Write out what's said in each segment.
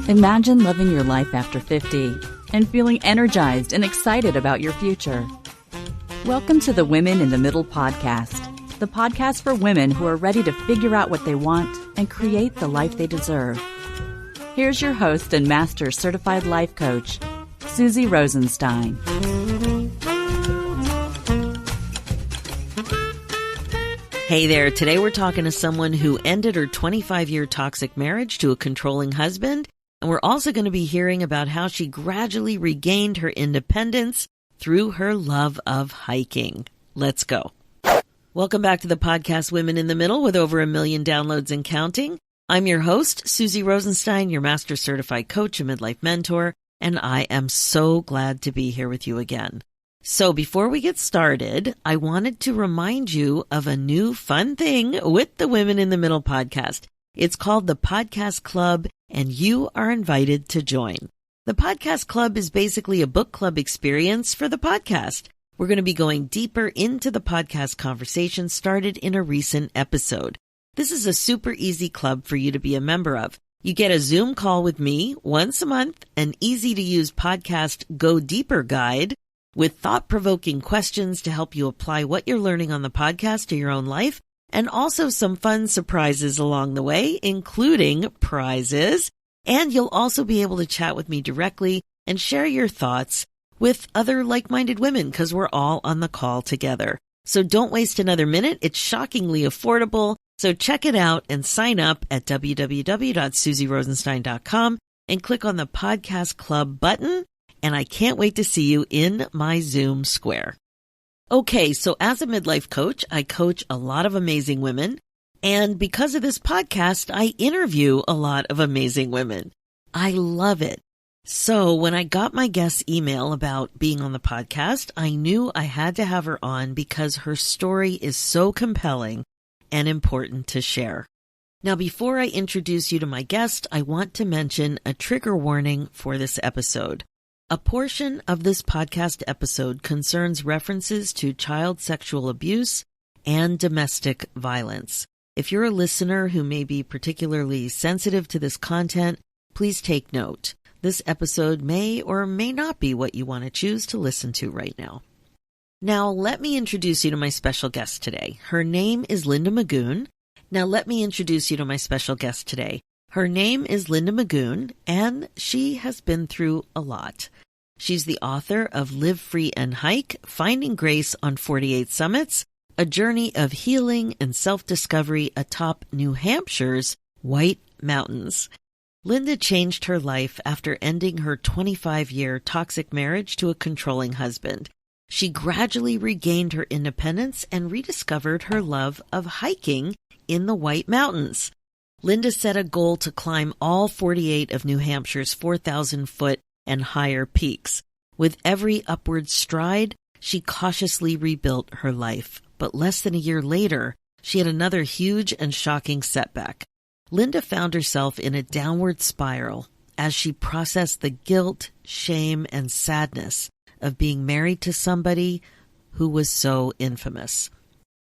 Imagine living your life after 50 and feeling energized and excited about your future. Welcome to the Women in the Middle podcast, the podcast for women who are ready to figure out what they want and create the life they deserve. Here's your host and master certified life coach, Susie Rosenstein. Hey there, today we're talking to someone who ended her 25-year toxic marriage to a controlling husband, and we're also going to be hearing about how she gradually regained her independence through her love of hiking. Let's go. Welcome back to the podcast Women in the Middle with over 1 million downloads and counting. I'm your host, Susie Rosenstein, your master certified coach and midlife mentor, and I am so glad to be here with you again. So before we get started, I wanted to remind you of a new fun thing with the Women in the Middle podcast. It's called the Podcast Club, and you are invited to join. The Podcast Club is basically a book club experience for the podcast. We're going to be going deeper into the podcast conversation started in a recent episode. This is a super easy club for you to be a member of. You get a Zoom call with me once a month, an easy-to-use podcast Go Deeper guide, with thought-provoking questions to help you apply what you're learning on the podcast to your own life, and also some fun surprises along the way, including prizes. And you'll also be able to chat with me directly and share your thoughts with other like-minded women because we're all on the call together. So don't waste another minute. It's shockingly affordable. So check it out and sign up at www.susierosenstein.com and click on the Podcast Club button. And I can't wait to see you in my Zoom square. Okay, so as a midlife coach, I coach a lot of amazing women. And because of this podcast, I interview a lot of amazing women. I love it. So when I got my guest email about being on the podcast, I knew I had to have her on because her story is so compelling and important to share. Now, before I introduce you to my guest, I want to mention a trigger warning for this episode. A portion of this podcast episode concerns references to child sexual abuse and domestic violence. If you're a listener who may be particularly sensitive to this content, please take note. This episode may or may not be what you want to choose to listen to right now. Now, let me introduce you to my special guest today. Her name is Linda Magoon. Her name is Linda Magoon, and she has been through a lot. She's the author of Live Free and Hike, Finding Grace on 48 Summits, a journey of healing and self-discovery atop New Hampshire's White Mountains. Linda changed her life after ending her 25-year toxic marriage to a controlling husband. She gradually regained her independence and rediscovered her love of hiking in the White Mountains. Linda set a goal to climb all 48 of New Hampshire's 4,000-foot and higher peaks. With every upward stride, she cautiously rebuilt her life. But less than a year later, she had another huge and shocking setback. Linda found herself in a downward spiral as she processed the guilt, shame, and sadness of being married to somebody who was so infamous.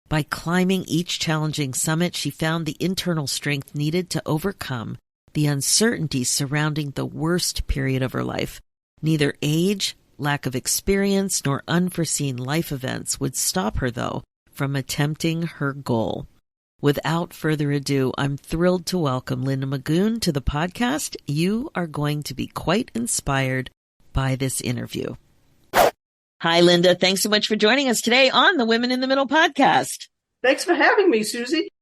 By climbing each challenging summit, she found the internal strength needed to overcome the uncertainty surrounding the worst period of her life. Neither age, lack of experience, nor unforeseen life events would stop her, though, from attempting her goal. Without further ado, I'm thrilled to welcome Linda Magoon to the podcast. You are going to be quite inspired by this interview. Hi, Linda. Thanks so much for joining us today on the Women in the Middle podcast. Thanks for having me, Susie.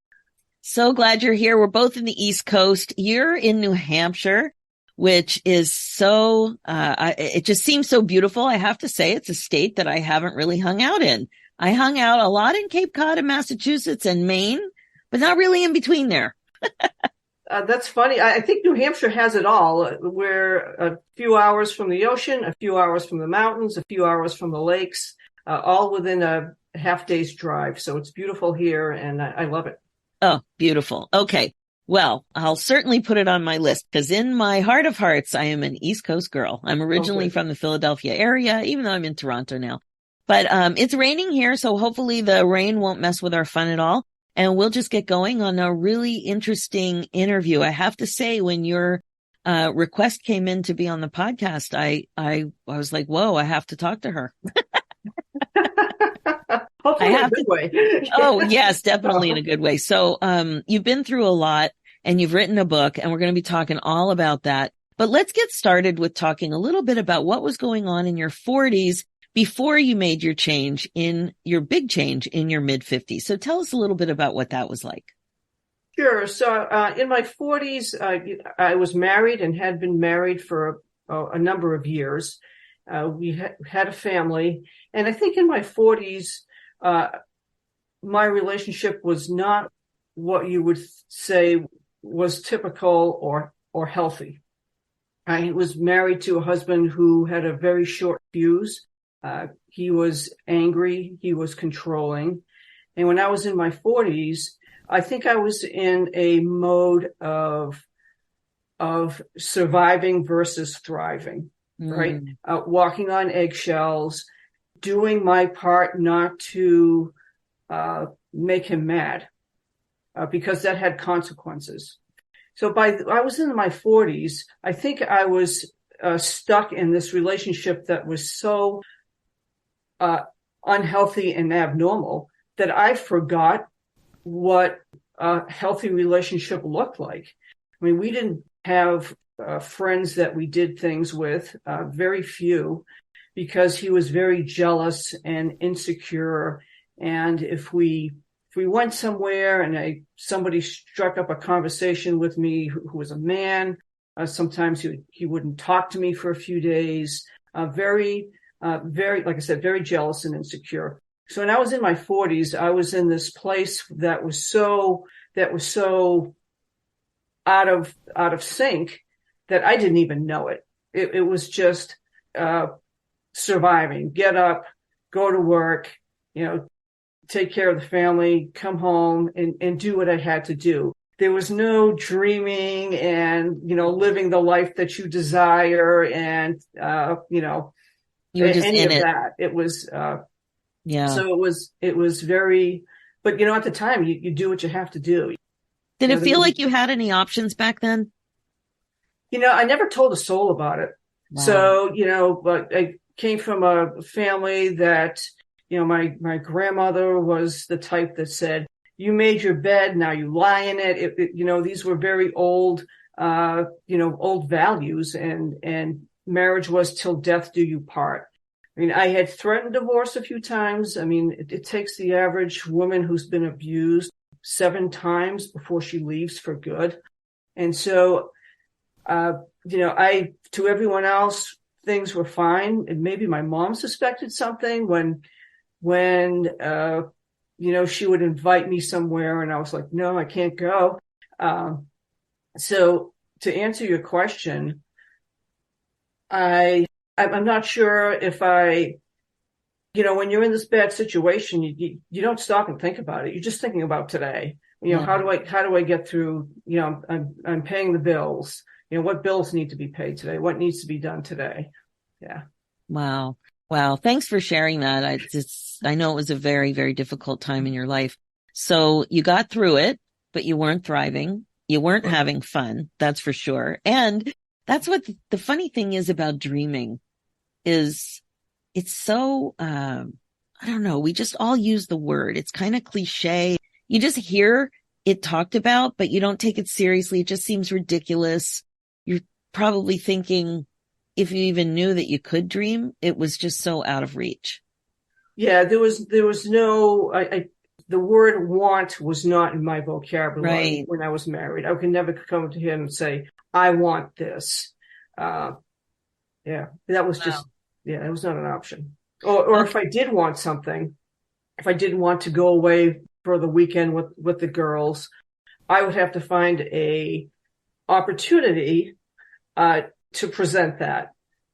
So glad you're here. We're both in the East Coast. You're in New Hampshire, which is so, it just seems so beautiful. I have to say it's a state that I haven't really hung out in. I hung out a lot in Cape Cod and Massachusetts and Maine, but not really in between there. That's funny. I think New Hampshire has it all. We're a few hours from the ocean, a few hours from the mountains, a few hours from the lakes, all within a half day's drive. So it's beautiful here and I love it. Oh, beautiful. Okay. Well, I'll certainly put it on my list because in my heart of hearts, I am an East Coast girl. I'm originally from the Philadelphia area, even though I'm in Toronto now. But it's raining here, so hopefully the rain won't mess with our fun at all. and we'll just get going on a really interesting interview. I have to say, when your request came in to be on the podcast, I was like, whoa, I have to talk to her. Hopefully in a good way. Oh, yes, definitely in a good way. So, you've been through a lot and you've written a book, and we're going to be talking all about that. But let's get started with talking a little bit about what was going on in your 40s before you made your big change in your mid 50s. So tell us a little bit about what that was like. Sure. So, in my 40s, I was married and had been married for a number of years. We had a family, and I think in my 40s, my relationship was not what you would say was typical or healthy. I was married to a husband who had a very short fuse. He was angry. He was controlling. And when I was in my 40s, I think I was in a mode of surviving versus thriving, right? Walking on eggshells, doing my part not to make him mad, because that had consequences. So I was in my 40s. I think I was stuck in this relationship that was so unhealthy and abnormal that I forgot what a healthy relationship looked like. I mean, we didn't have friends that we did things with, very few, because he was very jealous and insecure. And if we went somewhere and somebody struck up a conversation with me who was a man, sometimes he wouldn't talk to me for a few days. Very, like I said, very jealous and insecure. So when I was in my 40s, I was in this place that was so out of sync that I didn't even know it. It was just surviving, get up, go to work, take care of the family, come home and do what I had to do. There was no dreaming and, living the life that you desire and, you were just any in of it. that. It was, yeah. So it was very, but at the time you do what you have to do. Did it feel like you had any options back then? I never told a soul about it. Wow. So, but I came from a family that, my grandmother was the type that said, you made your bed, now you lie in it. These were very old, old values, and marriage was till death do you part. I mean, I had threatened divorce a few times. I mean, it takes the average woman who's been abused 7 times before she leaves for good. And so, to everyone else, things were fine. And maybe my mom suspected something when she would invite me somewhere and I was like, no, I can't go. So to answer your question, I'm not sure if when you're in this bad situation, you don't stop and think about it. You're just thinking about today. How do I get through? I'm paying the bills. What bills need to be paid today? What needs to be done today? Yeah. Wow. Thanks for sharing that. I know it was a very, very difficult time in your life. So you got through it, but you weren't thriving. You weren't having fun. That's for sure. And that's what the funny thing is about dreaming is it's so, I don't know. We just all use the word. It's kind of cliche. You just hear it talked about, but you don't take it seriously. It just seems ridiculous. You're probably thinking, if you even knew that you could dream, it was just so out of reach. Yeah, there was no, the word want was not in my vocabulary when I was married. I could never come to him and say, I want this. That was just, it was not an option. Or if I did want something, if I didn't want to go away for the weekend with the girls, I would have to find a opportunity, to present that.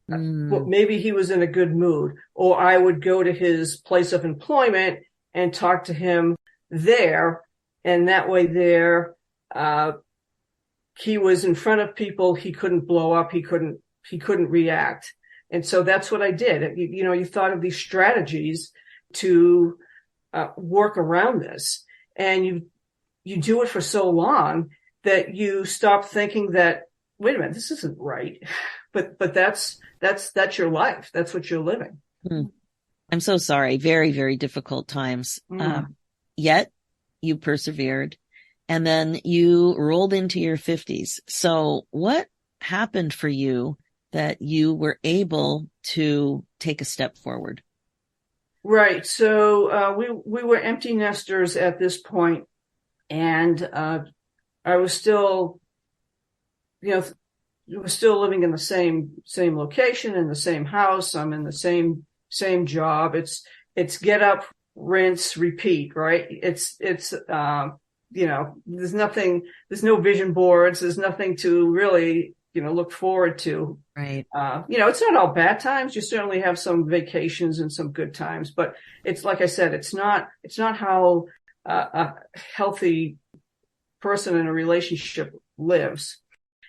But maybe he was in a good mood, or I would go to his place of employment and talk to him there. And that way he was in front of people. He couldn't blow up. He couldn't react. And so that's what I did. You thought of these strategies to work around this. and you do it for so long that you stop thinking that, wait a minute, this isn't right. But that's your life. That's what you're living. I'm so sorry. Very, very difficult times. Yet you persevered, and then you rolled into your 50s. So what happened for you that you were able to take a step forward? Right. So we were empty nesters at this point, and I was still, we're still living in the same location, in the same house. I'm in the same job. It's get up, rinse, repeat, right? It's there's no vision boards. There's nothing to really, look forward to. Right. It's not all bad times. You certainly have some vacations and some good times, but it's like I said, it's not how a healthy person in a relationship lives.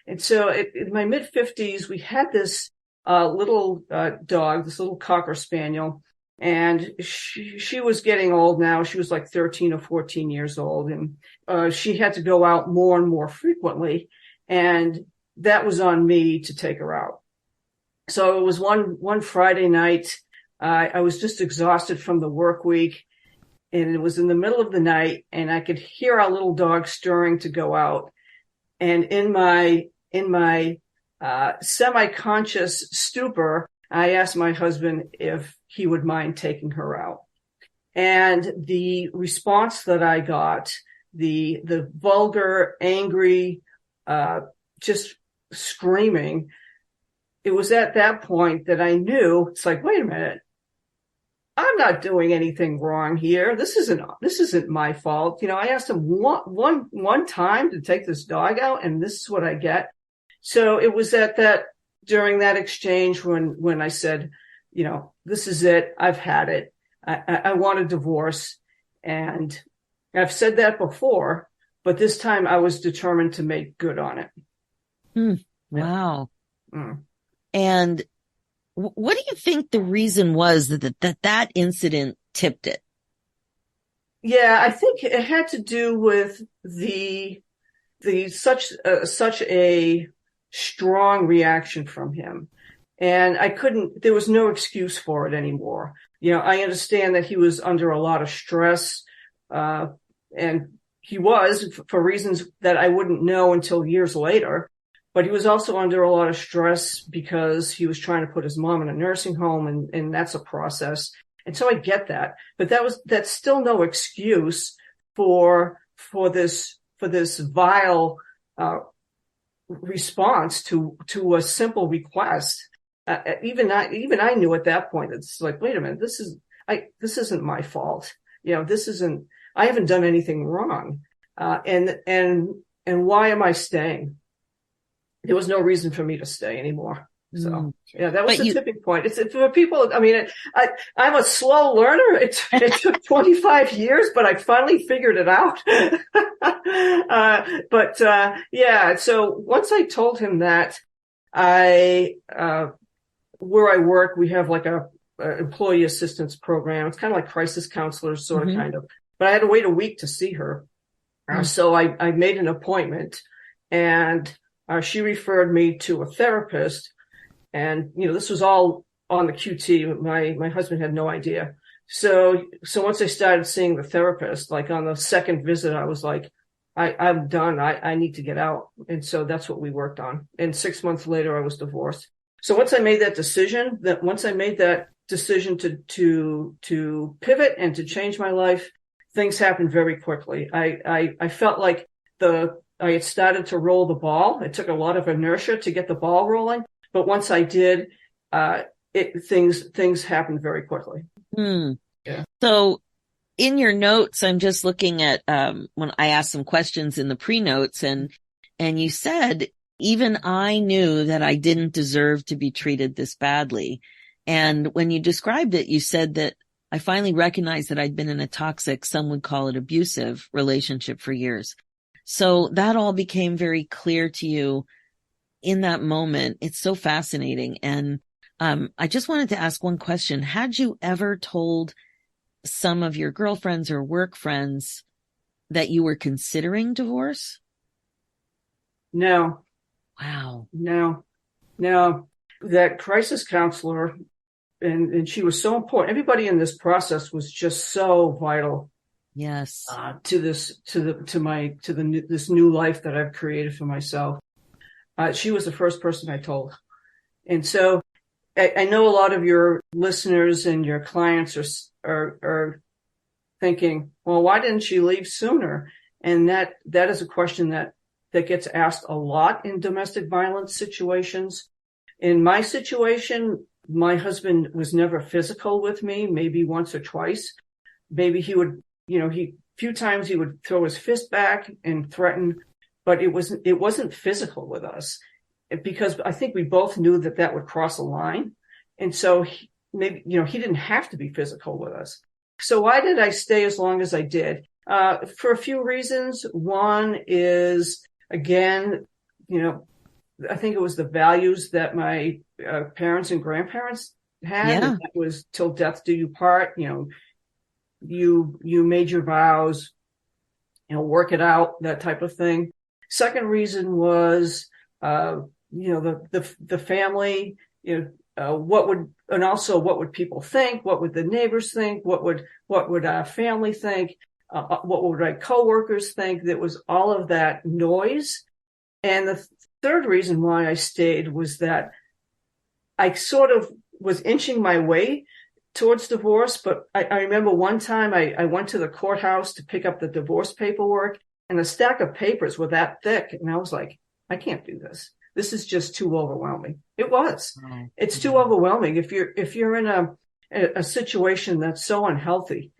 And so in my mid 50s, we had this little dog, this little Cocker Spaniel, and she was getting old now. She was like 13 or 14 years old, and she had to go out more and more frequently, and that was on me to take her out. So it was one Friday night. I was just exhausted from the work week, and it was in the middle of the night, and I could hear our little dog stirring to go out. And in my semi-conscious stupor, I asked my husband if he would mind taking her out. And the response that I got, the vulgar, angry, just screaming, it was at that point that I knew, it's like, wait a minute, I'm not doing anything wrong here. This isn't my fault. I asked him one time to take this dog out, and this is what I get. So it was during that exchange when I said, this is it. I've had it. I want a divorce. And I've said that before, but this time I was determined to make good on it. Wow. And what do you think the reason was that incident tipped it? Yeah, I think it had to do with the such a strong reaction from him. And there was no excuse for it anymore. I understand that he was under a lot of stress, and he was for reasons that I wouldn't know until years later. But he was also under a lot of stress because he was trying to put his mom in a nursing home, and that's a process. And so I get that, but that's still no excuse for this vile response to a simple request. Even I knew at that point, it's like, wait a minute, this isn't my fault. I haven't done anything wrong. And why am I staying? There was no reason for me to stay anymore. So that was the tipping point. It's for people. I mean, I'm a slow learner. It took 25 years, but I finally figured it out. So once I told him that, where I work, we have like a employee assistance program. It's kind of like crisis counselors, sort of, kind of. But I had to wait a week to see her. So I made an appointment, and she referred me to a therapist. And, this was all on the QT. My husband had no idea. So once I started seeing the therapist, like on the second visit, I was like, I'm done. I need to get out. And so that's what we worked on. And 6 months later, I was divorced. So once I made that decision, to pivot and to change my life, things happened very quickly. I felt like I had started to roll the ball. It took a lot of inertia to get the ball rolling. But once I did, things happened very quickly. Yeah. So in your notes, I'm just looking at when I asked some questions in the pre-notes, and you said, even I knew that I didn't deserve to be treated this badly. And when you described it, you said that I finally recognized that I'd been in a toxic, some would call it abusive, relationship for years. So that all became very clear to you in that moment. It's so fascinating. And I just wanted to ask one question. Had you ever told some of your girlfriends or work friends that you were considering divorce? No. Wow. No. That crisis counselor, and she was so important. Everybody in this process was just so vital. Yes. To this new life that I've created for myself. She was the first person I told. And so I know a lot of your listeners and your clients are thinking, well, why didn't she leave sooner? And that is a question that gets asked a lot in domestic violence situations. In my situation, my husband was never physical with me, maybe once or twice. Maybe he would, few times he would throw his fist back and threaten, but it wasn't physical with us, because I think we both knew that would cross a line. And so he didn't have to be physical with us. So why did I stay as long as I did? For a few reasons. One is, again, I think it was the values that my parents and grandparents had. Yeah. And that was till death do you part. You made your vows, work it out, that type of thing. Second reason was, the family, what would people think? What would the neighbors think? What would our family think? What would my coworkers think? There was all of that noise. And the third reason why I stayed was that I sort of was inching my way towards divorce. But I remember one time I went to the courthouse to pick up the divorce paperwork, and the stack of papers were that thick. And I was like, I can't do this. This is just too overwhelming. It was. Oh, it's too overwhelming. If you're in a situation that's so unhealthy,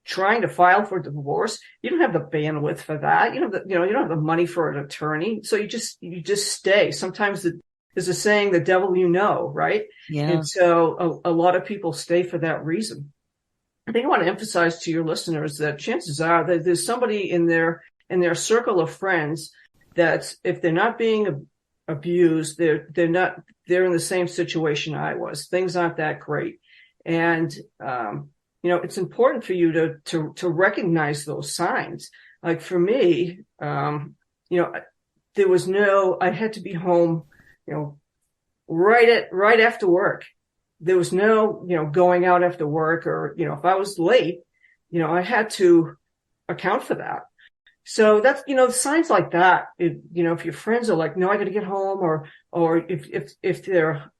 trying to file for divorce, you don't have the bandwidth for that. You don't have the money for an attorney. So you just stay. Sometimes there's a saying, the devil right? Yeah. And so a lot of people stay for that reason. I think I want to emphasize to your listeners that chances are that there's somebody in their circle of friends that, if they're not being abused, they're in the same situation I was. Things aren't that great. And, it's important for you to recognize those signs. Like for me, I had to be home, right after work. There was no, going out after work, or, if I was late, I had to account for that. So that's, signs like that. If your friends are like, no, I got to get home, or if their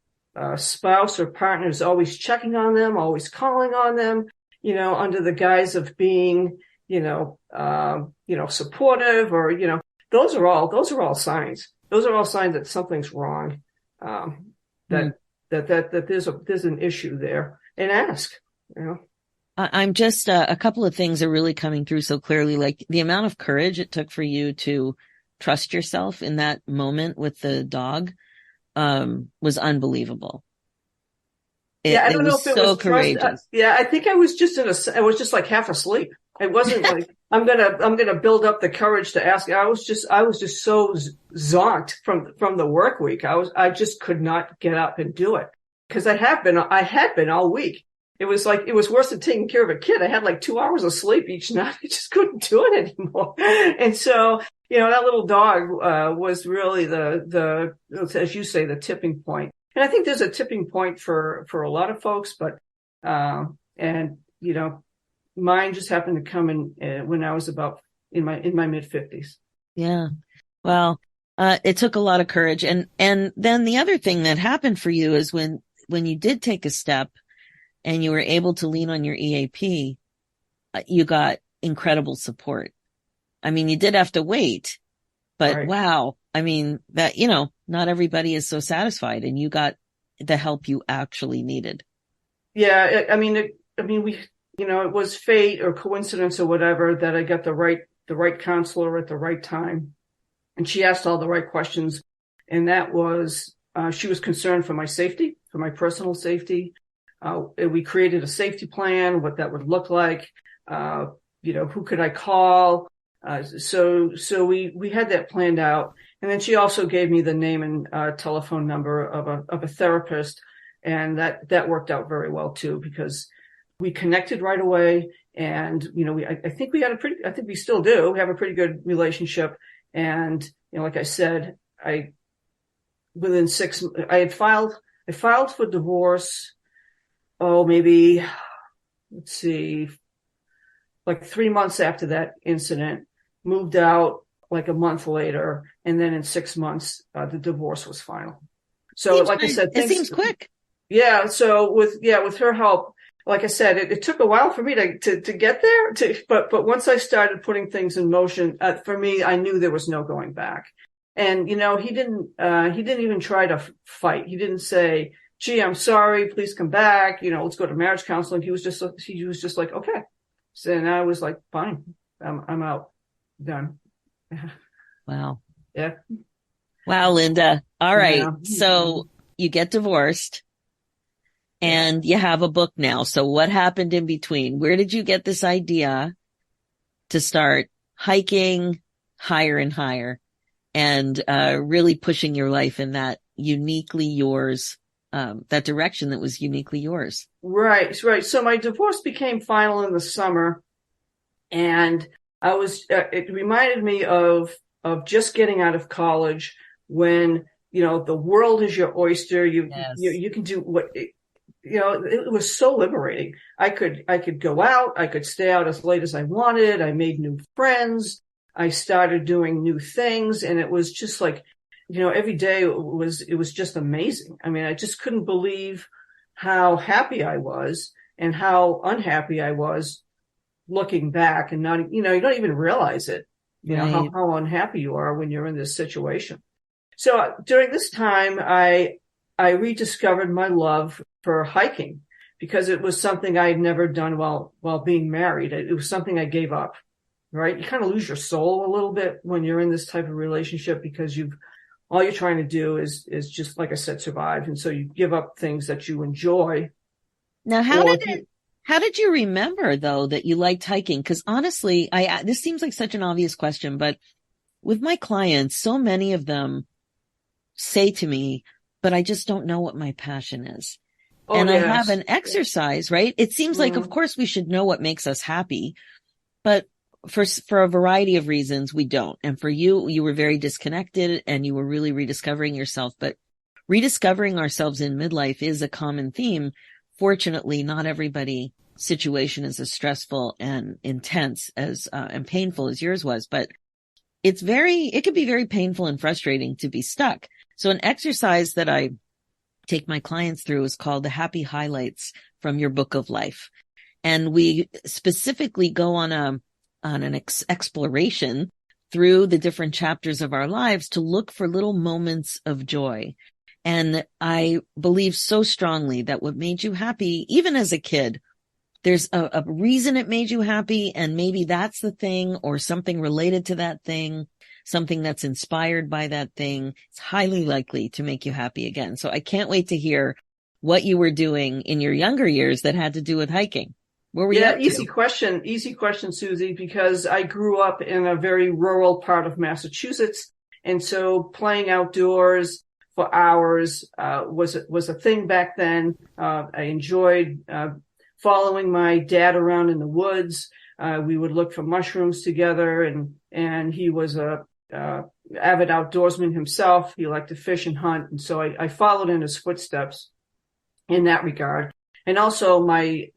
spouse or partner is always checking on them, always calling on them, under the guise of being, supportive, or, those are all signs. Those are all signs that something's wrong. That there's an issue there, and ask, I'm just, a couple of things are really coming through so clearly, like the amount of courage it took for you to trust yourself in that moment with the dog, was unbelievable. I don't know if it was courageous. I think I was just like half asleep. It wasn't like, I'm going to build up the courage to ask. I was just so zonked from the work week. I just could not get up and do it, because I had been all week. It was worse than taking care of a kid. I had like 2 hours of sleep each night. I just couldn't do it anymore. And so, that little dog, was really the, as you say, the tipping point. And I think there's a tipping point for a lot of folks, but, mine just happened to come in, when I was about in my mid 50s. Yeah. Well, it took a lot of courage. And then the other thing that happened for you is when you did take a step and you were able to lean on your EAP, you got incredible support. I mean, you did have to wait, but right. Wow. I mean, that, not everybody is so satisfied, and you got the help you actually needed. Yeah. It was fate or coincidence or whatever that I got the right counselor at the right time. And she asked all the right questions. And that was, she was concerned for my safety, for my personal safety. We created a safety plan, what that would look like, who could I call? So we had that planned out. And then she also gave me the name and telephone number of a therapist. And that worked out very well too, because we connected right away. And, I think I think we still do have a pretty good relationship. And, like I said, I filed for divorce. Oh, maybe, let's see, like 3 months after that incident, moved out like a month later. And then in 6 months, the divorce was final. So like I said, it seems quick. Yeah. So with her help, like I said, it took a while for me to get there, but once I started putting things in motion, for me, I knew there was no going back. And, he didn't even try to fight. He didn't say, gee, I'm sorry, please come back. Let's go to marriage counseling. He was just like, okay. So, and I was like, fine, I'm out, done. Wow. Yeah. Wow, Linda. All right. Yeah. So you get divorced and you have a book now. So what happened in between? Where did you get this idea to start hiking higher and higher and really pushing your life in that uniquely yours, that direction that was uniquely yours? Right. So my divorce became final in the summer, and it reminded me of just getting out of college when, the world is your oyster. You can do what, it was so liberating. I could go out. I could stay out as late as I wanted. I made new friends. I started doing new things, and it was just like, every day it was just amazing. I mean, I just couldn't believe how happy I was and how unhappy I was looking back, and not, you don't even realize it, Right. how unhappy you are when you're in this situation. So during this time, I rediscovered my love for hiking, because it was something I had never done while being married. It was something I gave up, right? You kind of lose your soul a little bit when you're in this type of relationship, because all you're trying to do is just, like I said, survive. And so you give up things that you enjoy. Now, how did you remember though that you liked hiking? Because honestly, this seems like such an obvious question, but with my clients, so many of them say to me, but I just don't know what my passion is. Oh, and yes. I have an exercise, right? It seems like, of course, we should know what makes us happy, but for a variety of reasons, we don't. And for you were very disconnected and you were really rediscovering yourself, but rediscovering ourselves in midlife is a common theme. Fortunately, not everybody's situation is as stressful and intense as, and painful as yours was, but it can be very painful and frustrating to be stuck. So an exercise that I take my clients through is called the Happy Highlights from your book of life. And we specifically go on an exploration through the different chapters of our lives to look for little moments of joy. And I believe so strongly that what made you happy, even as a kid, there's a reason it made you happy. And maybe that's the thing, or something related to that thing, something that's inspired by that thing. It's highly likely to make you happy again. So I can't wait to hear what you were doing in your younger years that had to do with hiking. Where were you up to? Easy question, Susie, because I grew up in a very rural part of Massachusetts. And so playing outdoors for hours was a thing back then. I enjoyed following my dad around in the woods. We would look for mushrooms together, and he was a avid outdoorsman himself. He liked to fish and hunt, and so I followed in his footsteps in that regard. And also my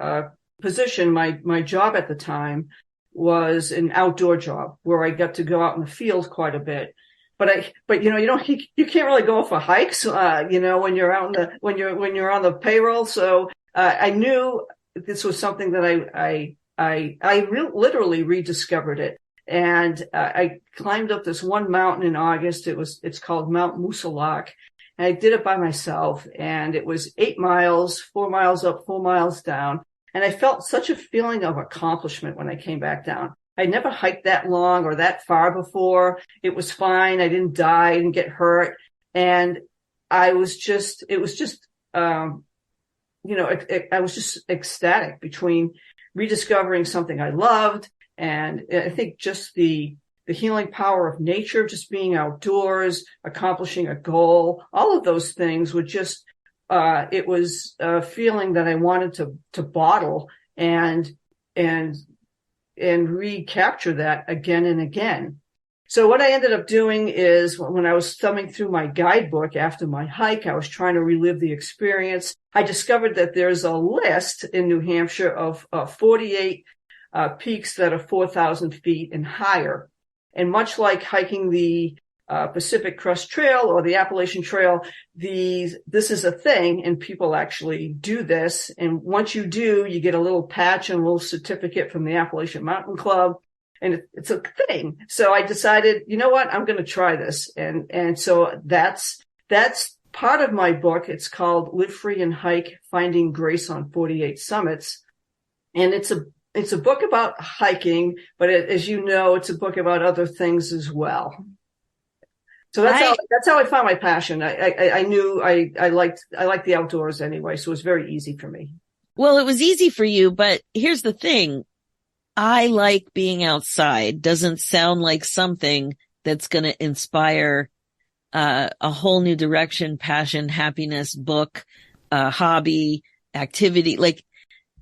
position, my job at the time was an outdoor job where I got to go out in the field quite a bit. But you can't really go for hikes, when you're out when you're on the payroll. So I knew this was something that I literally rediscovered it. And I climbed up this one mountain in August. It's called Mount Musalak. And I did it by myself, and it was 8 miles, 4 miles up, 4 miles down. And I felt such a feeling of accomplishment when I came back down. I'd never hiked that long or that far before. It was fine. I didn't die. I didn't get hurt. And I was just, I was just ecstatic between rediscovering something I loved. And I think just the healing power of nature, just being outdoors, accomplishing a goal, all of those things were just, it was a feeling that I wanted to bottle. And and recapture that again and again. So what I ended up doing is when I was thumbing through my guidebook after my hike, I was trying to relive the experience. I discovered that there's a list in New Hampshire of 48 peaks that are 4,000 feet and higher. And much like hiking the Pacific Crest Trail or the Appalachian Trail, this is a thing, and people actually do this. And once you do, you get a little patch and a little certificate from the Appalachian Mountain Club. And it's a thing. So I decided, you know what, I'm going to try this. And so that's part of my book. It's called Live Free and Hike, Finding Grace on 48 Summits. And it's a book about hiking, but as you know, it's a book about other things as well. So that's how I found my passion. I knew I liked the outdoors anyway. So it was very easy for me. Well, it was easy for you, but here's the thing. I like being outside. Doesn't sound like something that's going to inspire a whole new direction, passion, happiness, book, hobby, activity. Like,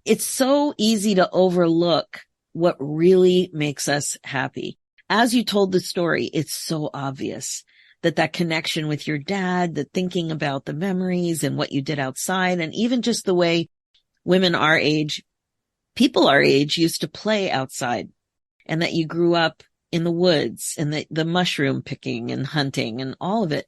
it's so easy to overlook what really makes us happy. As you told the story, it's so obvious that connection with your dad, that thinking about the memories and what you did outside, and even just the way women our age, people our age used to play outside, and that you grew up in the woods and the mushroom picking and hunting and all of it.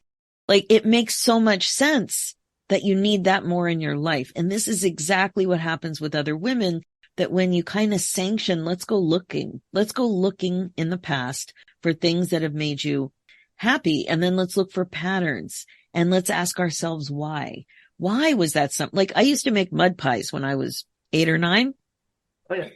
Like, it makes so much sense that you need that more in your life. And this is exactly what happens with other women, that when you kind of sanction, let's go looking in the past for things that have made you happy. And then let's look for patterns, and let's ask ourselves why was that something? Like, I used to make mud pies when I was 8 or 9. Oh, yeah.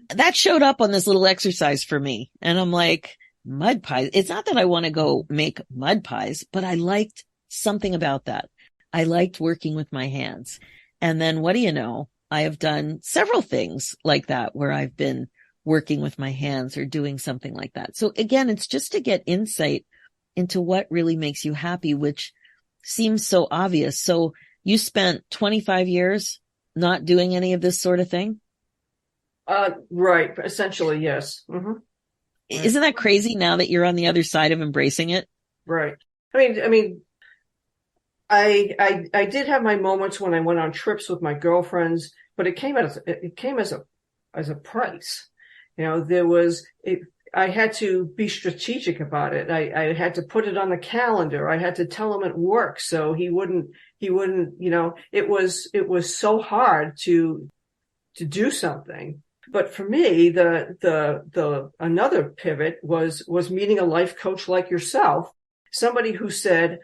That showed up on this little exercise for me. And I'm like, mud pies. It's not that I want to go make mud pies, but I liked something about that. I liked working with my hands. And then what do you know? I have done several things like that where I've been working with my hands or doing something like that. So again, it's just to get insight into what really makes you happy, which seems so obvious. So you spent 25 years not doing any of this sort of thing? Right. Essentially, yes. Mm-hmm. Isn't that crazy now that you're on the other side of embracing it? Right. I did have my moments when I went on trips with my girlfriends, but it came as a price. You know, I had to be strategic about it. I had to put it on the calendar. I had to tell him at work so he wouldn't, you know, it was so hard to do something. But for me, the another pivot was meeting a life coach like yourself, somebody who said,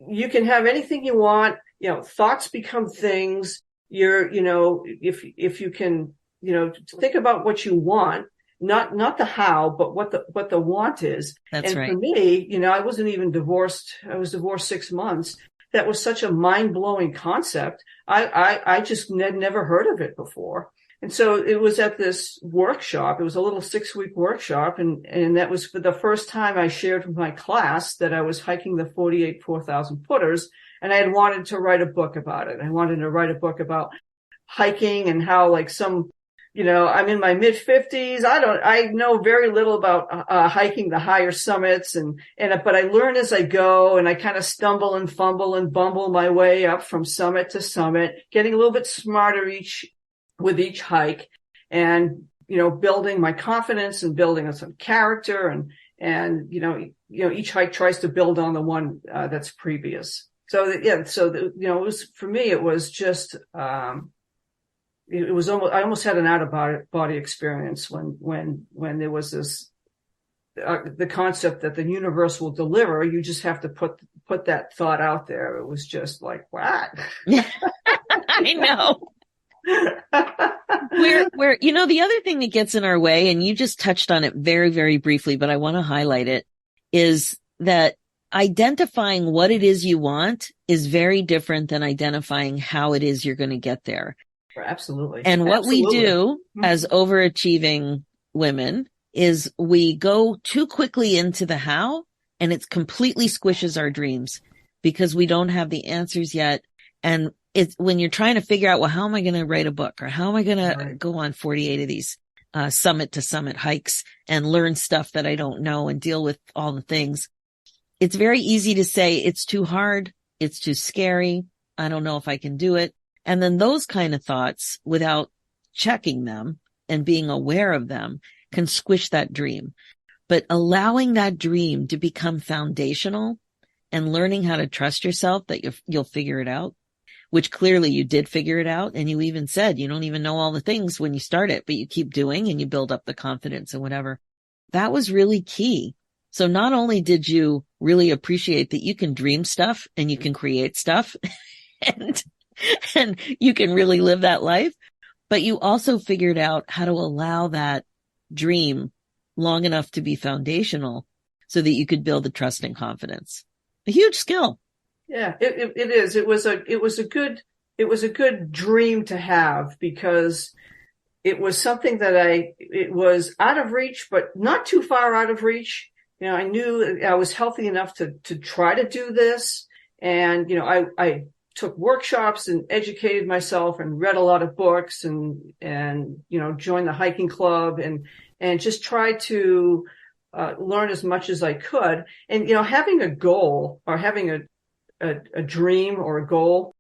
you can have anything you want, you know, thoughts become things. You know, if you can, you know, think about what you want, not the how, but what the want is. That's and right. For me, you know, I wasn't even divorced. I was divorced 6 months. That was such a mind blowing concept. I just had never heard of it before. And so it was at this workshop. It was a little 6-week workshop. And that was for the first time I shared with my class that I was hiking the 48 4,000 footers. And I had wanted to write a book about it. I wanted to write a book about hiking and how, like, you know, I'm in my mid 50s. I know very little about hiking the higher summits but I learn as I go, and I kind of stumble and fumble and bumble my way up from summit to summit, getting a little bit smarter with each hike, and, you know, building my confidence and building some character, and you know, each hike tries to build on the one that's previous. So you know, it was, for me, it was just it was almost, I almost had an out of body experience when there was this the concept that the universe will deliver. You just have to put that thought out there. It was just like, what? I know. Where, you know, the other thing that gets in our way, and you just touched on it very, very briefly, but I want to highlight it, is that identifying what it is you want is very different than identifying how it is you're going to get there. Absolutely. And what we do as overachieving women is we go too quickly into the how, and it completely squishes our dreams because we don't have the answers yet. And it's when you're trying to figure out, well, how am I going to write a book, or how am I going to go on 48 of these summit to summit hikes and learn stuff that I don't know and deal with all the things. It's very easy to say it's too hard. It's too scary. I don't know if I can do it. And then those kind of thoughts, without checking them and being aware of them, can squish that dream. But allowing that dream to become foundational and learning how to trust yourself that you'll figure it out, which clearly you did figure it out. And you even said you don't even know all the things when you start it, but you keep doing and you build up the confidence and whatever. That was really key. So not only did you really appreciate that you can dream stuff and you can create stuff and you can really live that life, but you also figured out how to allow that dream long enough to be foundational so that you could build the trust and confidence. A huge skill. Yeah, it is. It was a good dream to have, because it was something that it was out of reach, but not too far out of reach. You know, I knew I was healthy enough to try to do this. And, you know, I took workshops and educated myself and read a lot of books and, you know, joined the hiking club and just tried to learn as much as I could. And, you know, having a goal or having a dream or a goal,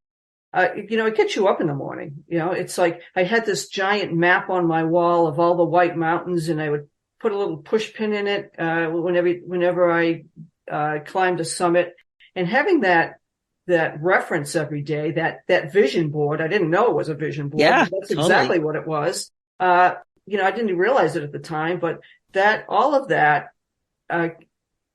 you know, it gets you up in the morning. You know, it's like I had this giant map on my wall of all the white mountains, and I would put a little push pin in it whenever I climbed a summit. And having that reference every day, that vision board, I didn't know it was a vision board. Yeah, That's totally. exactly what it was. You know, I didn't realize it at the time, but all of that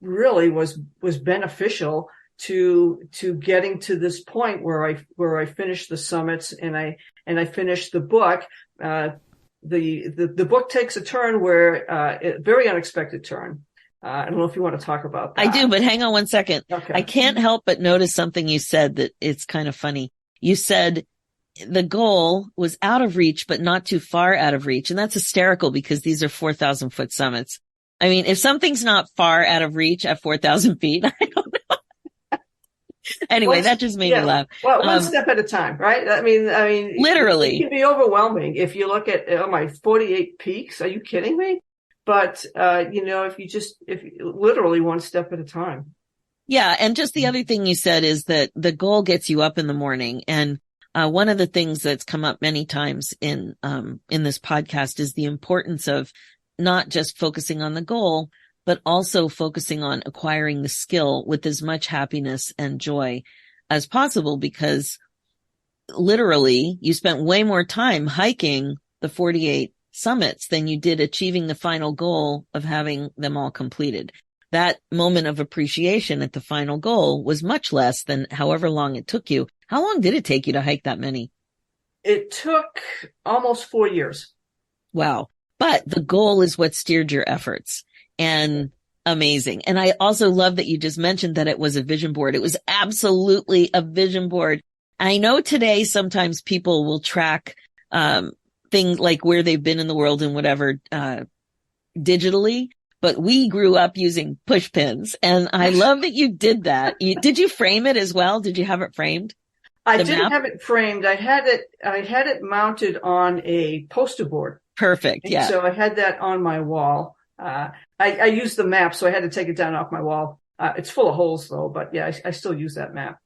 really was beneficial to getting to this point where I finished the summits and I finished the book. The book takes a turn where a very unexpected turn. I don't know if you want to talk about that. I do, but hang on one second. Okay. I can't help but notice something you said that it's kind of funny. You said the goal was out of reach, but not too far out of reach. And that's hysterical because these are 4,000 foot summits. I mean, if something's not far out of reach at 4,000 feet, I don't know. Anyway, that just made me laugh. Well, one step at a time, right? I mean, literally, it can be overwhelming if you look at my 48 peaks. Are you kidding me? But you know, if literally one step at a time. Yeah, and just the other thing you said is that the goal gets you up in the morning, and one of the things that's come up many times in this podcast is the importance of not just focusing on the goal, but also focusing on acquiring the skill with as much happiness and joy as possible, because literally you spent way more time hiking the 48 summits than you did achieving the final goal of having them all completed. That moment of appreciation at the final goal was much less than however long it took you. How long did it take you to hike that many? It took almost 4 years. Wow. But the goal is what steered your efforts. And amazing. And I also love that you just mentioned that it was a vision board. It was absolutely a vision board. I know today sometimes people will track things like where they've been in the world and whatever digitally, but we grew up using push pins. And I love that you did that. Did you frame it as well? Did you have it framed? I didn't have it framed. I had it mounted on a poster board. Perfect. And yeah. So I had that on my wall. I used the map, so I had to take it down off my wall. It's full of holes though, but yeah, I still use that map.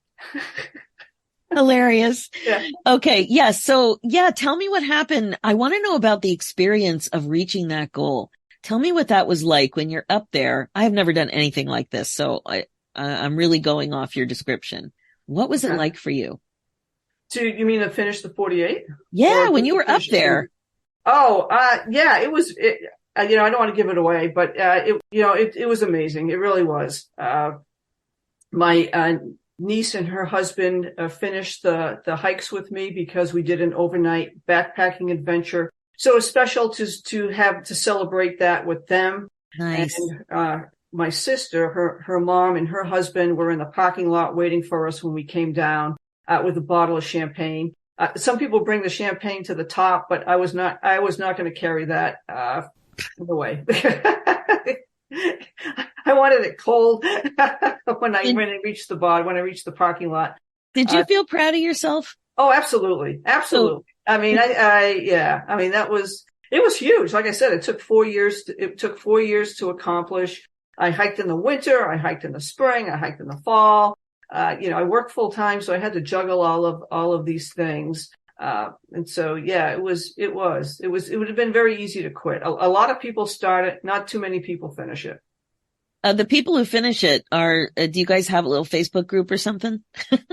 Hilarious. Yeah. Okay. Yeah. So yeah, tell me what happened. I want to know about the experience of reaching that goal. Tell me what that was like when you're up there. I have never done anything like this, so I'm really going off your description. What was it like for you? You mean to finish the 48? Yeah, when you were up there. Yeah, it was, you know, I don't want to give it away, but, it was amazing. It really was. My, niece and her husband, finished the hikes with me because we did an overnight backpacking adventure. So it was special to celebrate that with them. Nice. And, my sister, her mom and her husband were in the parking lot waiting for us when we came down, with a bottle of champagne. Some people bring the champagne to the top, but I was not going to carry that, away. I wanted it cold when I reached the parking lot. Did you feel proud of yourself? Oh, absolutely. So, Absolutely. I mean, yeah, I mean, it was huge. Like I said, it took 4 years to accomplish. I hiked in the winter. I hiked in the spring. I hiked in the fall. I worked full time, so I had to juggle all of these things. And so, yeah, it would have been very easy to quit. A lot of people start it. Not too many people finish it. the people who finish it do you guys have a little Facebook group or something?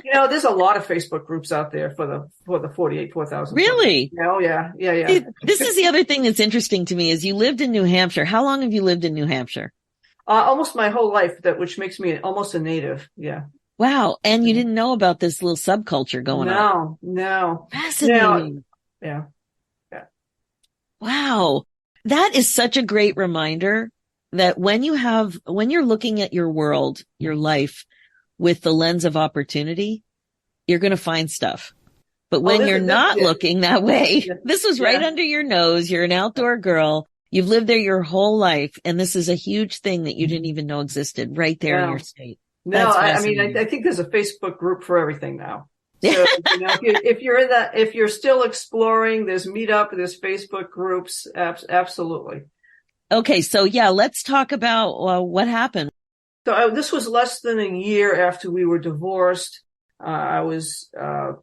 There's a lot of Facebook groups out there for the 4,000. Really? Oh, yeah, yeah, yeah. This is the other thing that's interesting to me is you lived in New Hampshire. How long have you lived in New Hampshire? Almost my whole life, which makes me almost a native. Yeah. Wow. And you didn't know about this little subculture going on. No. Fascinating. Yeah. Yeah. Wow. That is such a great reminder that when you're looking at your world, your life with the lens of opportunity, you're going to find stuff. But when you're not looking that way, this was right under your nose. You're an outdoor girl. You've lived there your whole life. And this is a huge thing that you didn't even know existed right there in your state. No, I mean, I think there's a Facebook group for everything now. So, if you're still exploring, there's Meetup, there's Facebook groups. Absolutely. Okay. So yeah, let's talk about what happened. So this was less than a year after we were divorced. I was, I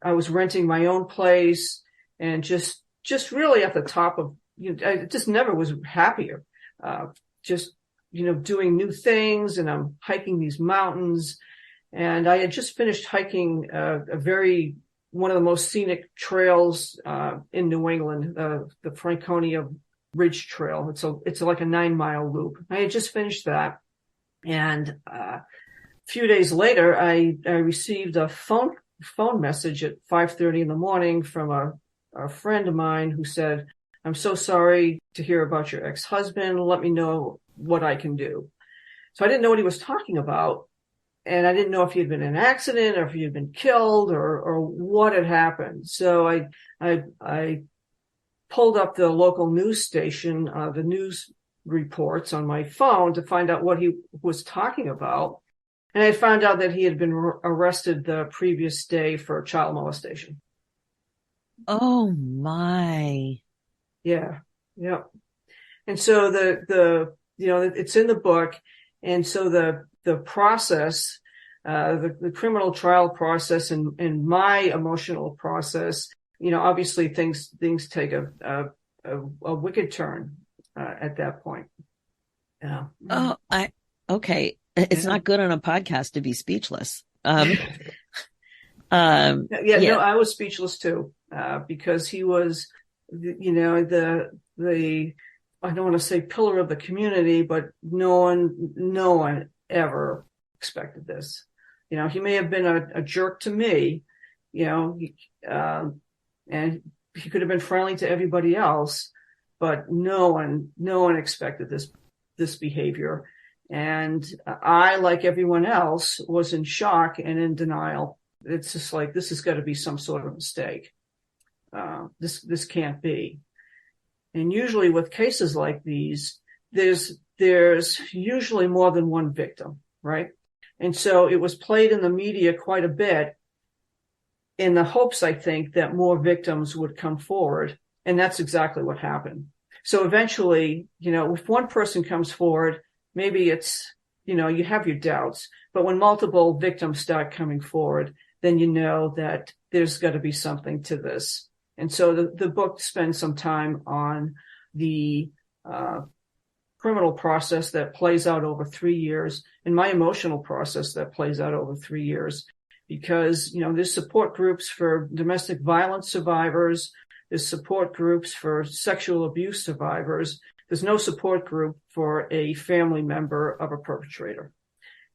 was renting my own place and just really at the top of, I just never was happier. Doing new things, and I'm hiking these mountains. And I had just finished hiking one of the most scenic trails in New England, the Franconia Ridge Trail. It's like a 9-mile loop. I had just finished that, and a few days later, I received a phone message at 5:30 in the morning from a friend of mine who said, "I'm so sorry to hear about your ex-husband. Let me know what I can do." So I didn't know what he was talking about. And I didn't know if he had been in an accident or if he had been killed or what had happened. So I pulled up the local news station, the news reports on my phone to find out what he was talking about. And I found out that he had been arrested the previous day for child molestation. Oh my. Yeah. Yeah. And so it's in the book. And so the process, the criminal trial process and my emotional process, obviously things take a wicked turn, at that point. Yeah. Oh, okay. It's not good on a podcast to be speechless. No, I was speechless too, because he was, the I don't want to say pillar of the community, but no one ever expected this. He may have been a jerk to me, and he could have been friendly to everybody else, but no one expected this behavior. And I, like everyone else, was in shock and in denial. It's just like, this has got to be some sort of mistake. This can't be. And usually with cases like these, there's usually more than one victim, right? And so it was played in the media quite a bit in the hopes, I think, that more victims would come forward. And that's exactly what happened. So eventually, if one person comes forward, maybe it's, you have your doubts, but when multiple victims start coming forward, then you know that there's got to be something to this. And so the book spends some time on the criminal process that plays out over 3 years and my emotional process that plays out over 3 years, because, there's support groups for domestic violence survivors. There's support groups for sexual abuse survivors. There's no support group for a family member of a perpetrator.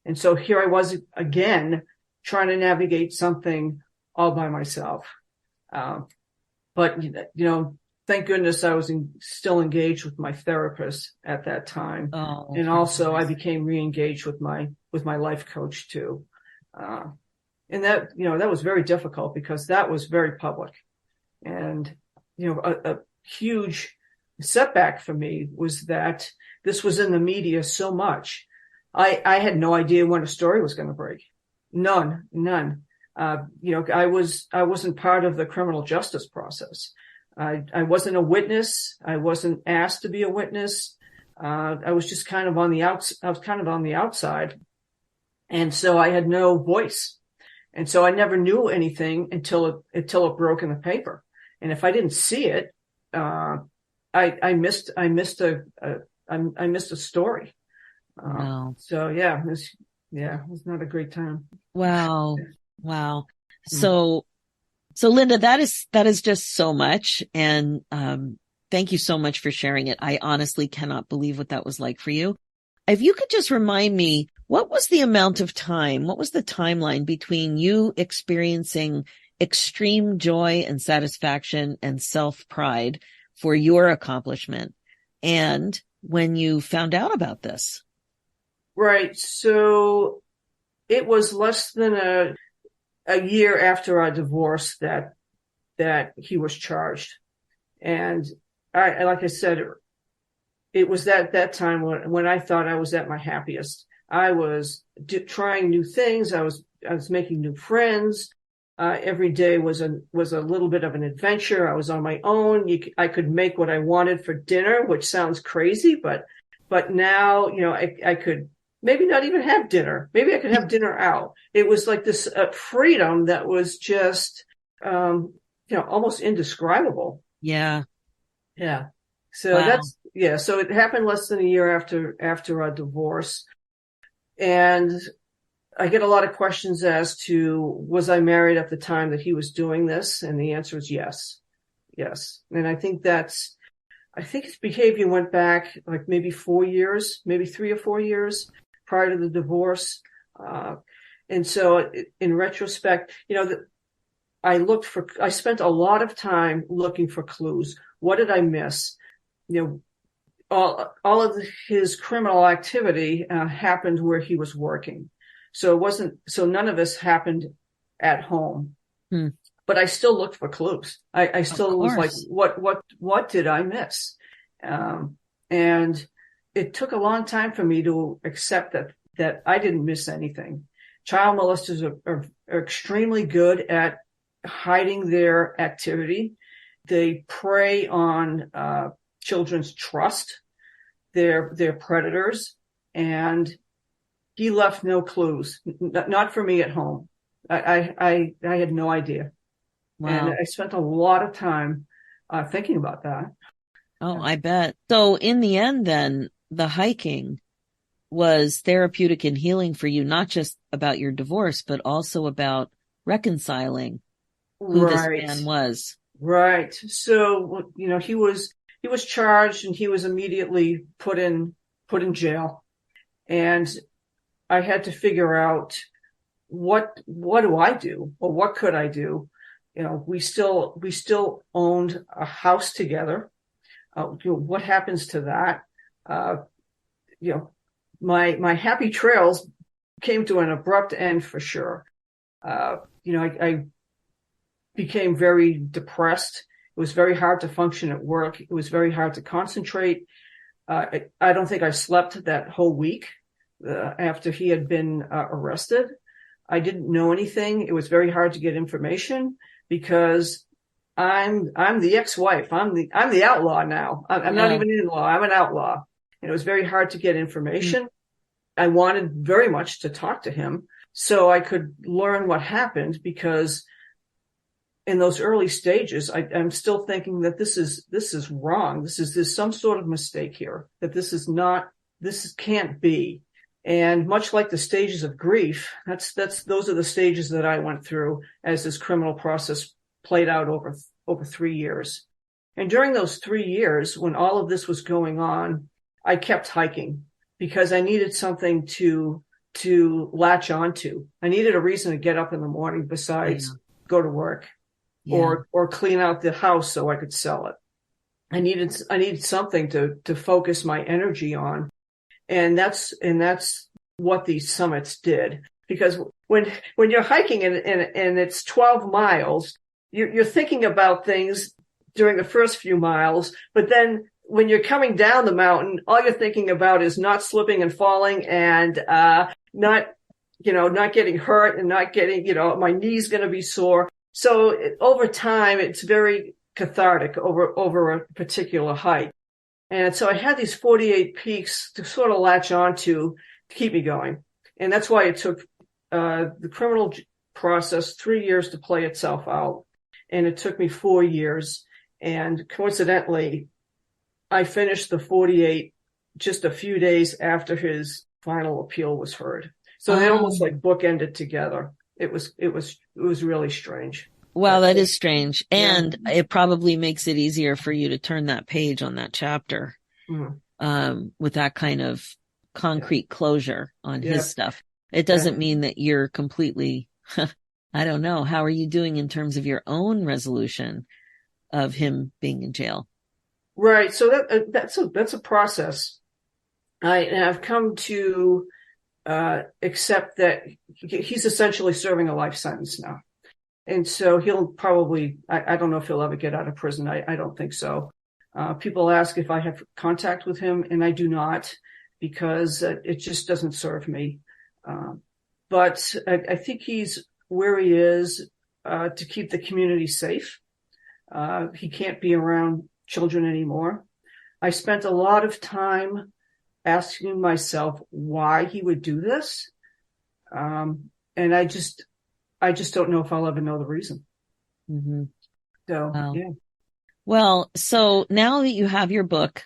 And so here I was again, trying to navigate something all by myself. But, thank goodness I was still engaged with my therapist at that time. Oh, and also I became re-engaged with my life coach too. And that, that was very difficult because that was very public. And, a huge setback for me was that this was in the media so much. I had no idea when a story was going to break. None. I wasn't part of the criminal justice process. I wasn't a witness. I wasn't asked to be a witness. I was just kind of on the outside. And so I had no voice. And so I never knew anything until it broke in the paper. And if I didn't see it, I missed a story. Wow. So yeah, it was not a great time. Wow. Wow. So Linda, that is just so much. And, thank you so much for sharing it. I honestly cannot believe what that was like for you. If you could just remind me, what was the amount of time? What was the timeline between you experiencing extreme joy and satisfaction and self-pride for your accomplishment and when you found out about this? Right. So it was less than a year after our divorce that he was charged. And like I said, it was that time when I thought I was at my happiest. I was trying new things. I was making new friends. Every day was a little bit of an adventure. I was on my own. I could make what I wanted for dinner, which sounds crazy, but now, I could maybe not even have dinner. Maybe I could have dinner out. It was like this freedom that was just, almost indescribable. Yeah. Yeah. So wow. So it happened less than a year after our divorce. And I get a lot of questions as to, was I married at the time that he was doing this? And the answer is yes. Yes. And I think his behavior went back like maybe 4 years, maybe 3 or 4 years prior to the divorce. And so in retrospect, I spent a lot of time looking for clues. What did I miss? All of his criminal activity happened where he was working. So none of this happened at home. But I still looked for clues. I still was like, what did I miss? And it took a long time for me to accept that I didn't miss anything. Child molesters are extremely good at hiding their activity. They prey on children's trust. They're predators, and he left no clues, not for me at home. I had no idea. Wow. And I spent a lot of time thinking about that. Oh, I bet. So in the end, then, the hiking was therapeutic and healing for you, not just about your divorce, but also about reconciling who this man was. Right. So, he was charged and he was immediately put in jail. And I had to figure out what do I do, or what could I do? We still owned a house together. What happens to that? My happy trails came to an abrupt end for sure. I became very depressed. It was very hard to function at work. It was very hard to concentrate. I don't think I slept that whole week after he had been arrested. I didn't know anything. It was very hard to get information because I'm the ex-wife. I'm the outlaw now. I'm not even an in-law. I'm an outlaw. And it was very hard to get information. I wanted very much to talk to him so I could learn what happened, because in those early stages, I'm still thinking that this is wrong. There's some sort of mistake here, that this can't be. And much like the stages of grief, those are the stages that I went through as this criminal process played out over 3 years. And during those 3 years, when all of this was going on, I kept hiking because I needed something to latch onto. I needed a reason to get up in the morning besides go to work or clean out the house so I could sell it. I needed something to focus my energy on. And that's what these summits did. Because when you're hiking and it's 12 miles, you're thinking about things during the first few miles, but then when you're coming down the mountain, all you're thinking about is not slipping and falling and not not getting hurt and not getting, my knee's going to be sore. So over time, it's very cathartic over a particular hike. And so I had these 48 peaks to sort of latch onto to keep me going. And that's why it took the criminal process 3 years to play itself out. And it took me 4 years. And coincidentally, I finished the 48 just a few days after his final appeal was heard. So they almost like bookended together. It was really strange. Well, that is strange. And it probably makes it easier for you to turn that page on that chapter, with that kind of concrete closure on his stuff. It doesn't mean that you're completely, I don't know. How are you doing in terms of your own resolution of him being in jail? Right. So that's a process. I've come to accept that he's essentially serving a life sentence now. And so he'll probably, I don't know if he'll ever get out of prison. I don't think so. People ask if I have contact with him, and I do not, because it just doesn't serve me. But I think he's where he is to keep the community safe. He can't be around children anymore. I spent a lot of time asking myself why he would do this. And I just don't know if I'll ever know the reason. Mm-hmm. So, wow. Yeah. Well, so now that you have your book,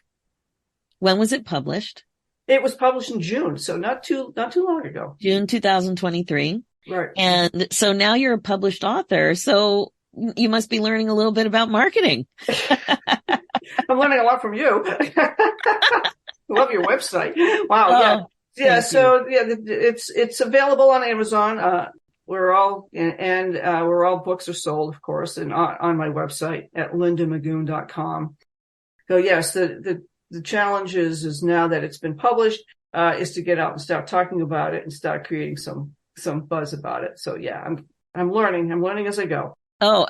when was it published? It was published in June, so not too long ago. June 2023. Right. And so now you're a published author, so you must be learning a little bit about marketing. I'm learning a lot from you. Love your website. Wow. Yeah. So it's available on Amazon. Where all books are sold, of course, and on my website at lindamagoon.com. So yes, the challenge is now that it's been published, is to get out and start talking about it and start creating some buzz about it. So yeah, I'm learning as I go. Oh,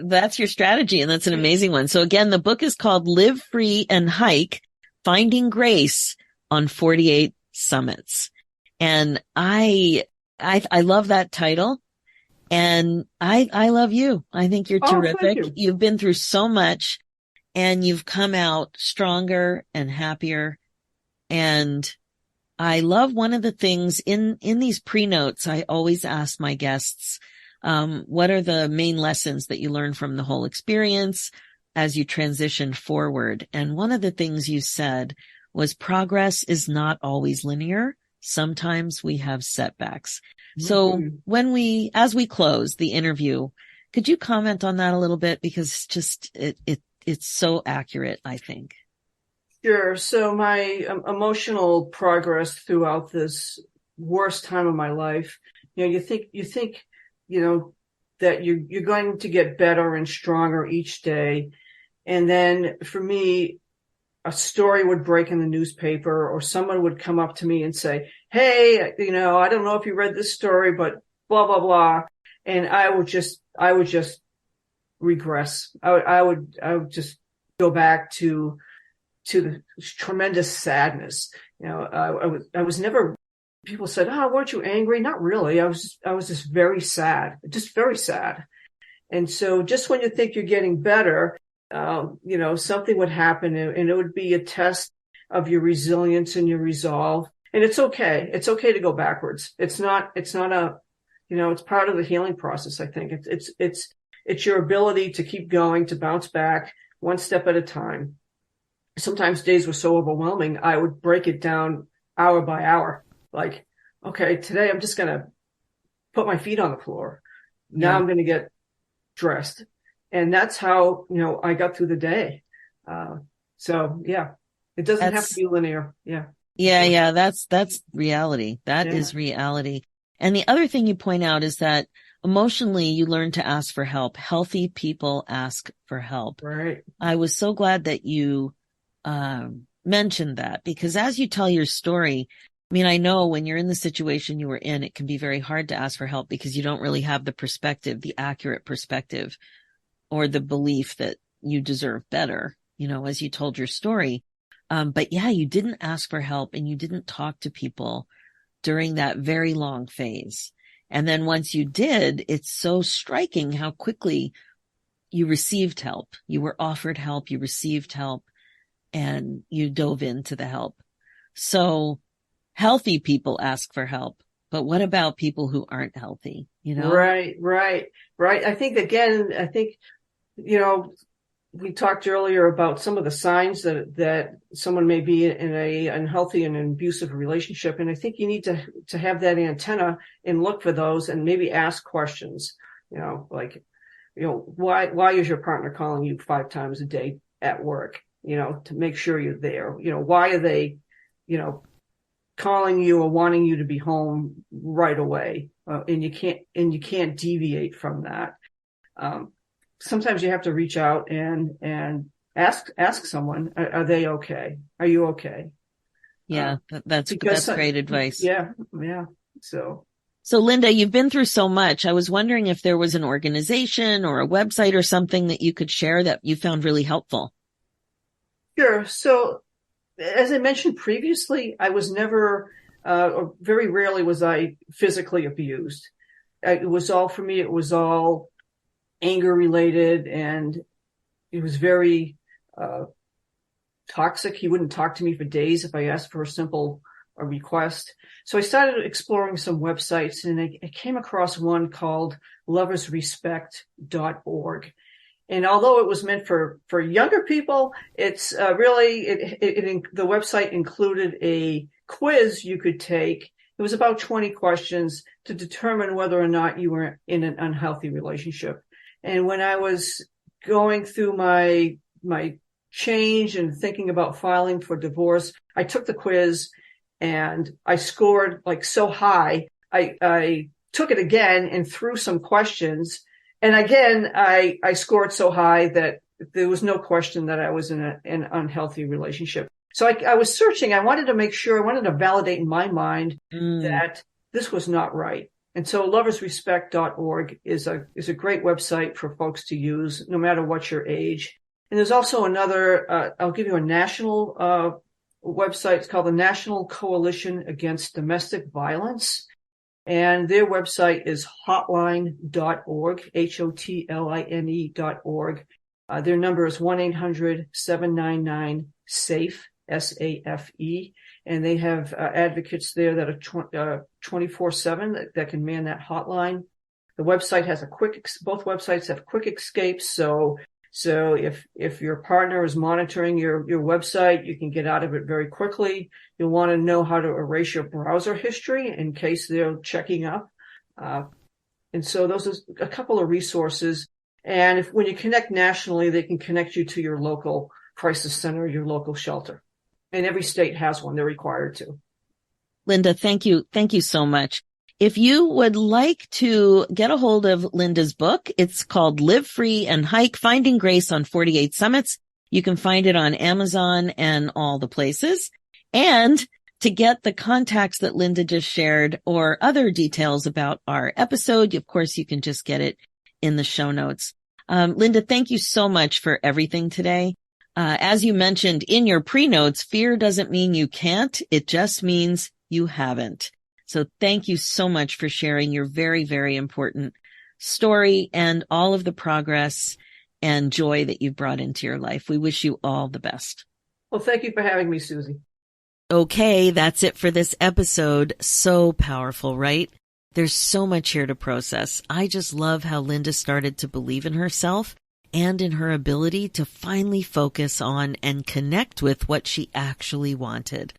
that's your strategy, and that's an amazing one. So again, the book is called Live Free and Hike, Finding Grace on 48 Summits. And I love that title, and I love you. I think you're terrific. Thank you. You've been through so much, and you've come out stronger and happier. And I love one of the things in these pre-notes, I always ask my guests, what are the main lessons that you learned from the whole experience as you transition forward? And one of the things you said was progress is not always linear. Sometimes we have setbacks. So as we close the interview, could you comment on that a little bit? Because it's just, it's so accurate, I think. Sure. So my emotional progress throughout this worst time of my life, you think, that you're going to get better and stronger each day. And then for me, a story would break in the newspaper, or someone would come up to me and say, hey, I don't know if you read this story, but blah, blah, blah. And I would just regress. I would just go back to the tremendous sadness. I was never, people said, weren't you angry? Not really. I was just very sad, And so just when you think you're getting better, something would happen, and it would be a test of your resilience and your resolve. And it's okay. It's okay to go backwards. It's not it's part of the healing process. I think it's your ability to keep going, to bounce back one step at a time. Sometimes days were so overwhelming, I would break it down hour by hour. Like, okay, today I'm just going to put my feet on the floor. Now I'm going to get dressed. And that's how, I got through the day. So yeah, it doesn't have to be linear. Yeah. Yeah. That's reality. That is reality. And the other thing you point out is that emotionally, you learn to ask for help. Healthy people ask for help. Right. I was so glad that you mentioned that, because as you tell your story, I know when you're in the situation you were in, it can be very hard to ask for help because you don't really have the accurate perspective, or the belief that you deserve better, as you told your story. But yeah, you didn't ask for help, and you didn't talk to people during that very long phase. And then once you did, it's so striking how quickly you received help. You were offered help, you received help, and you dove into the help. So healthy people ask for help, but what about people who aren't healthy? Right. I think, we talked earlier about some of the signs that someone may be in a unhealthy and an abusive relationship. And I think you need to have that antenna and look for those and maybe ask questions, why is your partner calling you 5 times a day at work, to make sure you're there? Why are they, calling you or wanting you to be home right away? And you can't deviate from that. Sometimes you have to reach out and ask someone, are they okay? Are you okay? Yeah, that's great advice. Yeah. So Linda, you've been through so much. I was wondering if there was an organization or a website or something that you could share that you found really helpful. Sure. So as I mentioned previously, I was never, or very rarely was I physically abused. It was all anger related, and it was very toxic. He wouldn't talk to me for days if I asked for a request. So I started exploring some websites, and I came across one called loversrespect.org. And although it was meant for younger people, it's really, the website included a quiz you could take. It was about 20 questions to determine whether or not you were in an unhealthy relationship. And when I was going through my change and thinking about filing for divorce, I took the quiz and I scored so high. I took it again and threw some questions. And again, I scored so high that there was no question that I was in an unhealthy relationship. So I was searching. I wanted to validate in my mind that this was not right. And so loversrespect.org is a great website for folks to use no matter what your age. And there's also another, I'll give you a national website. It's called the National Coalition Against Domestic Violence. And their website is hotline.org, HOTLINE.org. Their number is 1-800-799-SAFE, SAFE. And they have advocates there that are 24/7 that can man that hotline. The website has both websites have quick escapes. So if your partner is monitoring your website, you can get out of it very quickly. You'll want to know how to erase your browser history in case they're checking up. And so those are a couple of resources. And when you connect nationally, they can connect you to your local crisis center, your local shelter. And every state has one. They're required to. Linda, thank you. Thank you so much. If you would like to get a hold of Linda's book, it's called Live Free and Hike, Finding Grace on 48 Summits. You can find it on Amazon and all the places. And to get the contacts that Linda just shared or other details about our episode, of course, you can just get it in the show notes. Linda, thank you so much for everything today. As you mentioned in your pre-notes, fear doesn't mean you can't. It just means you haven't. So thank you so much for sharing your very, very important story and all of the progress and joy that you've brought into your life. We wish you all the best. Well, thank you for having me, Susie. Okay, that's it for this episode. So powerful, right? There's so much here to process. I just love how Linda started to believe in herself and in her ability to finally focus on and connect with what she actually wanted.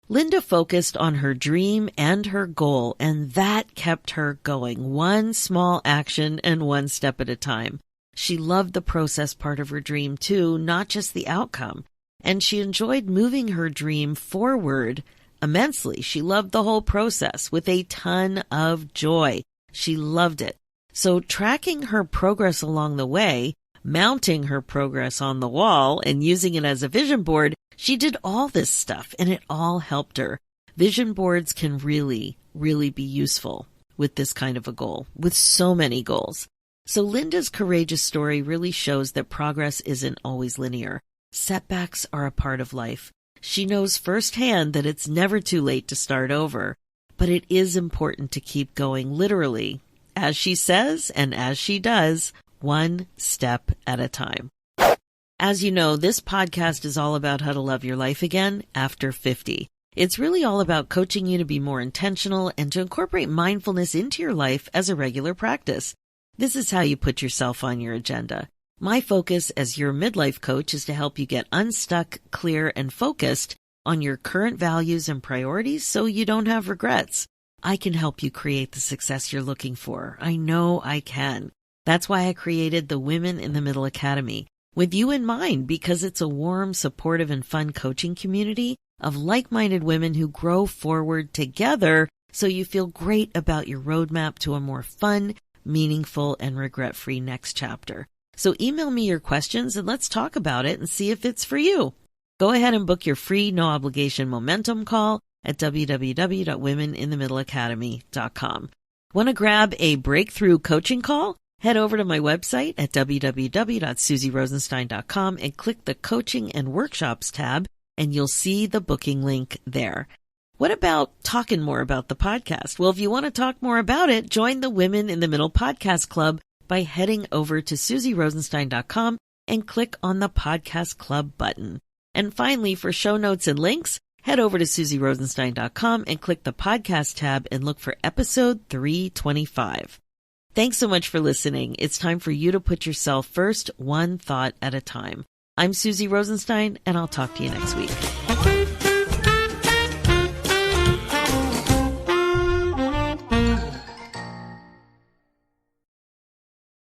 Linda focused on her dream and her goal, and that kept her going, one small action and one step at a time. She loved the process part of her dream too, not just the outcome. And she enjoyed moving her dream forward immensely. She loved the whole process with a ton of joy. She loved it. So tracking her progress along the way, mounting her progress on the wall, and using it as a vision board, she did all this stuff, and it all helped her. Vision boards can really, really be useful with this kind of a goal, with so many goals. So Linda's courageous story really shows that progress isn't always linear. Setbacks are a part of life. She knows firsthand that it's never too late to start over. but it is important to keep going literally, as she says and as she does, one step at a time. As you know, this podcast is all about how to love your life again after 50. It's really all about coaching you to be more intentional and to incorporate mindfulness into your life as a regular practice. This is how you put yourself on your agenda. My focus as your midlife coach is to help you get unstuck, clear, and focused on your current values and priorities so you don't have regrets. I can help you create the success you're looking for. I know I can. That's why I created the Women in the Middle Academy with you in mind, because it's a warm, supportive, and fun coaching community of like-minded women who grow forward together so you feel great about your roadmap to a more fun, meaningful, and regret-free next chapter. So email me your questions and let's talk about it and see if it's for you. Go ahead and book your free, no-obligation momentum call at www.womeninthemiddleacademy.com. Want to grab a breakthrough coaching call? Head over to my website at www.susierosenstein.com and click the Coaching and Workshops tab, and you'll see the booking link there. What about talking more about the podcast? Well, if you want to talk more about it, join the Women in the Middle Podcast Club by heading over to susierosenstein.com and click on the Podcast Club button. And finally, for show notes and links, head over to susierosenstein.com and click the podcast tab and look for episode 325. Thanks so much for listening. It's time for you to put yourself first, one thought at a time. I'm Susie Rosenstein, and I'll talk to you next week.